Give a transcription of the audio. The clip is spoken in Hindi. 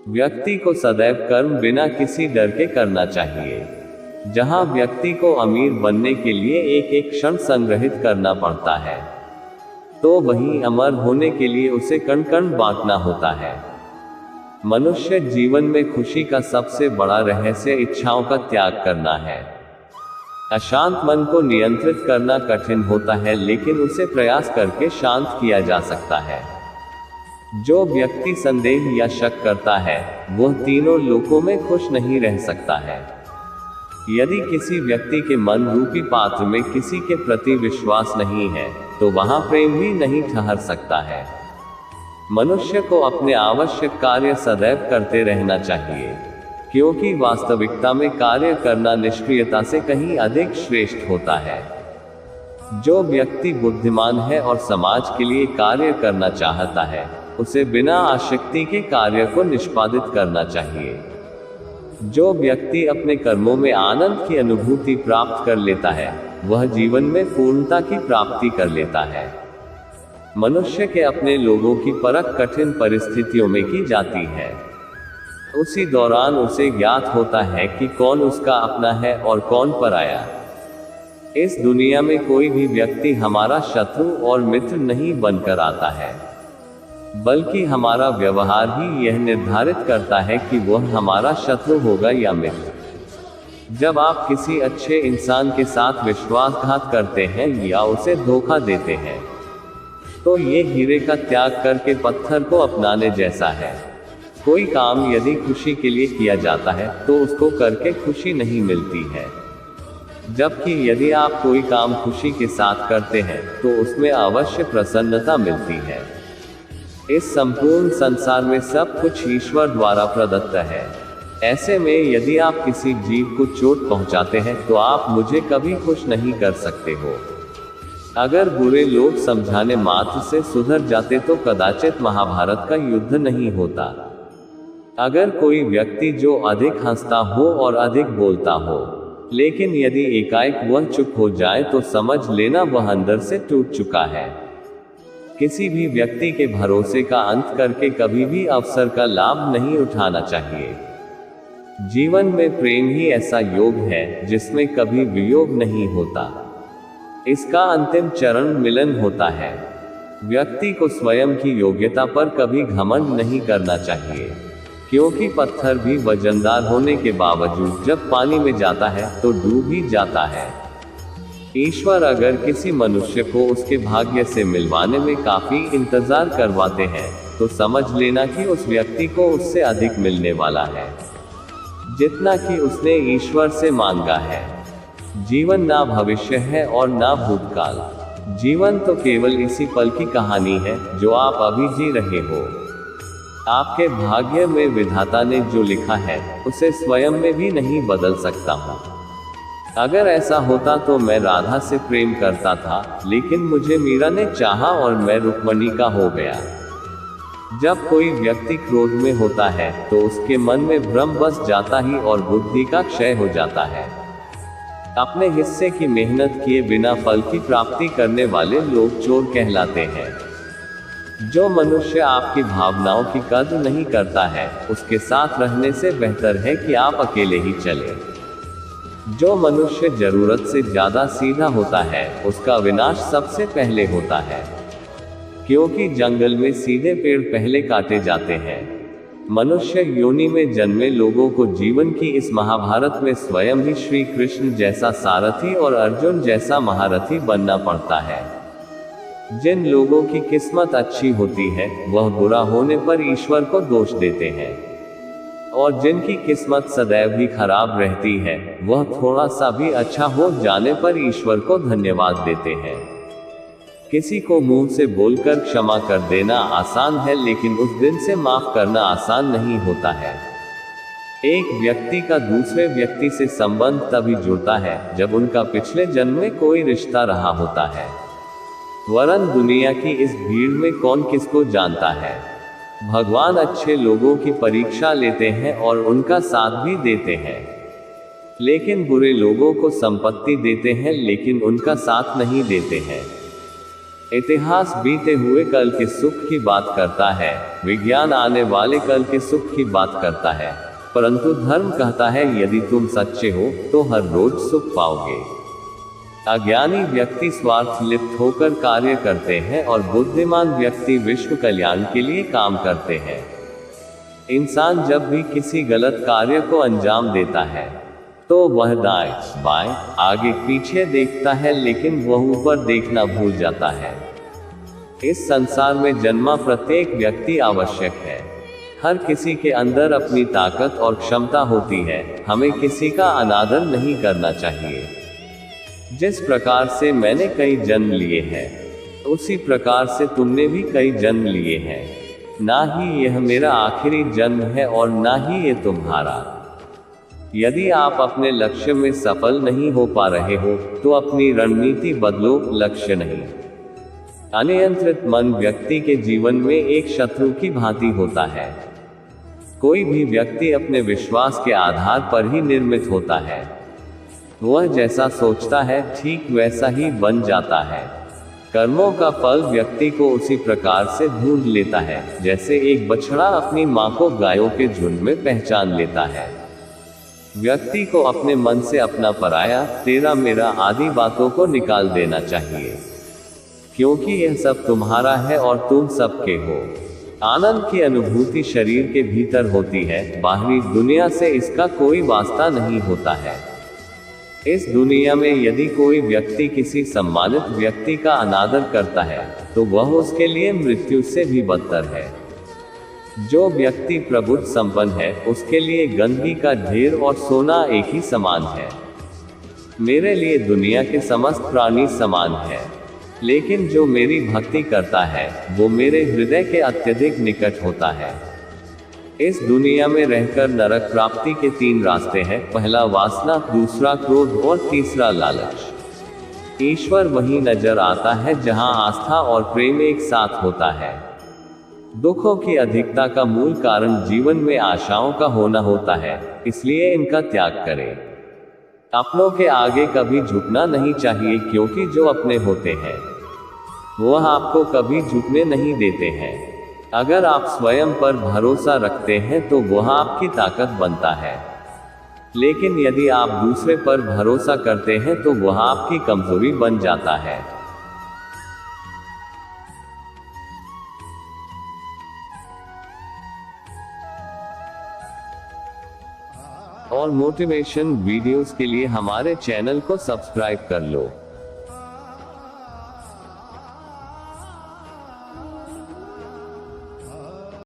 व्यक्ति को सदैव कर्म बिना किसी डर के करना चाहिए। जहां व्यक्ति को अमीर बनने के लिए एक एक क्षण संग्रहित करना पड़ता है, तो वहीं अमर होने के लिए उसे कण कण बांटना होता है। मनुष्य जीवन में खुशी का सबसे बड़ा रहस्य इच्छाओं का त्याग करना है। अशांत मन को नियंत्रित करना कठिन होता है, लेकिन उसे प्रयास करके शांत किया जा सकता है। जो व्यक्ति संदेह या शक करता है, वह तीनों लोकों में खुश नहीं रह सकता है। यदि किसी व्यक्ति के मन रूपी पात्र में किसी के प्रति विश्वास नहीं है, तो वहां प्रेम भी नहीं ठहर सकता है। मनुष्य को अपने आवश्यक कार्य सदैव करते रहना चाहिए, क्योंकि वास्तविकता में कार्य करना निष्क्रियता से कहीं अधिक श्रेष्ठ होता है। जो व्यक्ति बुद्धिमान है और समाज के लिए कार्य करना चाहता है, उसे बिना आसक्ति के कार्य को निष्पादित करना चाहिए। जो व्यक्ति अपने कर्मों में आनंद की अनुभूति प्राप्त कर लेता है, वह जीवन में पूर्णता की प्राप्ति कर लेता है। मनुष्य के अपने लोगों की परख कठिन परिस्थितियों में की जाती है। उसी दौरान उसे ज्ञात होता है कि कौन उसका अपना है और कौन पराया। इस दुनिया में कोई भी व्यक्ति हमारा शत्रु और मित्र नहीं बनकर आता है, बल्कि हमारा व्यवहार ही यह निर्धारित करता है कि वह हमारा शत्रु होगा या मित्र। जब आप किसी अच्छे इंसान के साथ विश्वासघात करते हैं या उसे धोखा देते हैं, तो ये हीरे का त्याग करके पत्थर को अपनाने जैसा है। कोई काम यदि खुशी के लिए किया जाता है, तो उसको करके खुशी नहीं मिलती है, जबकि यदि आप कोई काम खुशी के साथ करते हैं, तो उसमें अवश्य प्रसन्नता मिलती है। इस संपूर्ण संसार में सब कुछ ईश्वर द्वारा प्रदत्त है। ऐसे में यदि आप किसी जीव को चोट पहुंचाते हैं, तो आप मुझे कभी खुश नहीं कर सकते हो। अगर बुरे लोग समझाने मात्र से सुधर जाते, तो कदाचित महाभारत का युद्ध नहीं होता। अगर कोई व्यक्ति जो अधिक हंसता हो और अधिक बोलता हो, लेकिन यदि एकाएक वह चुप हो जाए, तो समझ लेना वह अंदर से टूट चुका है। किसी भी व्यक्ति के भरोसे का अंत करके कभी भी अवसर का लाभ नहीं उठाना चाहिए। जीवन में प्रेम ही ऐसा योग है जिसमें कभी वियोग नहीं होता। इसका अंतिम चरण मिलन होता है। व्यक्ति को स्वयं की योग्यता पर कभी घमंड नहीं करना चाहिए, क्योंकि पत्थर भी वजनदार होने के बावजूद जब पानी में जाता है तो डूब ही जाता है। ईश्वर अगर किसी मनुष्य को उसके भाग्य से मिलवाने में काफी इंतजार करवाते हैं, तो समझ लेना कि उस व्यक्ति को उससे अधिक मिलने वाला है, जितना कि उसने ईश्वर से मांगा है। जीवन ना भविष्य है और ना भूतकाल। जीवन तो केवल इसी पल की कहानी है जो आप अभी जी रहे हो। आपके भाग्य में विधाता ने जो लिखा है, उसे स्वयं में भी नहीं बदल सकता हूँ। अगर ऐसा होता तो मैं राधा से प्रेम करता था, लेकिन मुझे मीरा ने चाहा और मैं रुक्मणी का हो गया। जब कोई व्यक्ति क्रोध में होता है, तो उसके मन में भ्रम बस जाता ही और बुद्धि का क्षय हो जाता है। अपने हिस्से की मेहनत किए बिना फल की प्राप्ति करने वाले लोग चोर कहलाते हैं। जो मनुष्य आपकी भावनाओं की कद्र नहीं करता है, उसके साथ रहने से बेहतर है कि आप अकेले ही चलें। जो मनुष्य जरूरत से ज्यादा सीधा होता है, उसका विनाश सबसे पहले होता है, क्योंकि जंगल में सीधे पेड़ पहले काटे जाते हैं। मनुष्य योनि में जन्मे लोगों को जीवन की इस महाभारत में स्वयं ही श्री कृष्ण जैसा सारथी और अर्जुन जैसा महारथी बनना पड़ता है। जिन लोगों की किस्मत अच्छी होती है, वह बुरा होने पर ईश्वर को दोष देते हैं, और जिनकी किस्मत सदैव ही खराब रहती है, वह थोड़ा सा भी अच्छा हो जाने पर ईश्वर को धन्यवाद देते हैं। किसी को मुंह से बोलकर क्षमा कर देना आसान है, लेकिन उस दिन से माफ करना आसान नहीं होता है। एक व्यक्ति का दूसरे व्यक्ति से संबंध तभी जुड़ता है जब उनका पिछले जन्म में कोई रिश्ता रहा होता है, वरन दुनिया की इस भीड़ में कौन किसको जानता है। भगवान अच्छे लोगों की परीक्षा लेते हैं और उनका साथ भी देते हैं, लेकिन बुरे लोगों को संपत्ति देते हैं लेकिन उनका साथ नहीं देते हैं। इतिहास बीते हुए कल के सुख की बात करता है, विज्ञान आने वाले कल के सुख की बात करता है, परंतु धर्म कहता है यदि तुम सच्चे हो तो हर रोज सुख पाओगे। अज्ञानी व्यक्ति स्वार्थ लिप्त होकर कार्य करते हैं और बुद्धिमान व्यक्ति विश्व कल्याण के लिए काम करते हैं। इंसान जब भी किसी गलत कार्य को अंजाम देता है तो वह दाएं बाएं आगे पीछे देखता है, लेकिन वह ऊपर देखना भूल जाता है। इस संसार में जन्मा प्रत्येक व्यक्ति आवश्यक है। हर किसी के अंदर अपनी ताकत और क्षमता होती है। हमें किसी का अनादर नहीं करना चाहिए। जिस प्रकार से मैंने कई जन्म लिए हैं, उसी प्रकार से तुमने भी कई जन्म लिए हैं। ना ही यह मेरा आखिरी जन्म है और ना ही ये तुम्हारा। यदि आप अपने लक्ष्य में सफल नहीं हो पा रहे हो तो अपनी रणनीति बदलो, लक्ष्य नहीं। अनियंत्रित मन व्यक्ति के जीवन में एक शत्रु की भांति होता है। कोई भी व्यक्ति अपने विश्वास के आधार पर ही निर्मित होता है। वह जैसा सोचता है ठीक वैसा ही बन जाता है। कर्मों का फल व्यक्ति को उसी प्रकार से ढूंढ लेता है जैसे एक बछड़ा अपनी मां को गायों के झुंड में पहचान लेता है। व्यक्ति को अपने मन से अपना पराया, तेरा मेरा आदि बातों को निकाल देना चाहिए, क्योंकि यह सब तुम्हारा है और तुम सबके हो। आनंद की अनुभूति शरीर के भीतर होती है, बाहरी दुनिया से इसका कोई वास्ता नहीं होता है। इस दुनिया में यदि कोई व्यक्ति किसी सम्मानित व्यक्ति का अनादर करता है तो वह उसके लिए मृत्यु से भी बदतर है। जो व्यक्ति प्रबुद्ध संपन्न है उसके लिए गंदगी का ढेर और सोना एक ही समान है। मेरे लिए दुनिया के समस्त प्राणी समान है, लेकिन जो मेरी भक्ति करता है वो मेरे हृदय के अत्यधिक निकट होता है। इस दुनिया में रहकर नरक प्राप्ति के 3 रास्ते हैं। पहला वासना, दूसरा क्रोध और तीसरा लालच। ईश्वर वहीं नजर आता है जहां आस्था और प्रेम एक साथ होता है। दुखों की अधिकता का मूल कारण जीवन में आशाओं का होना होता है, इसलिए इनका त्याग करें। अपनों के आगे कभी झुकना नहीं चाहिए, क्योंकि जो अपने होते हैं वह आपको कभी झुकने नहीं देते हैं। अगर आप स्वयं पर भरोसा रखते हैं तो वह आपकी ताकत बनता है, लेकिन यदि आप दूसरे पर भरोसा करते हैं तो वह आपकी कमजोरी बन जाता है। और मोटिवेशन वीडियोस के लिए हमारे चैनल को सब्सक्राइब कर लो।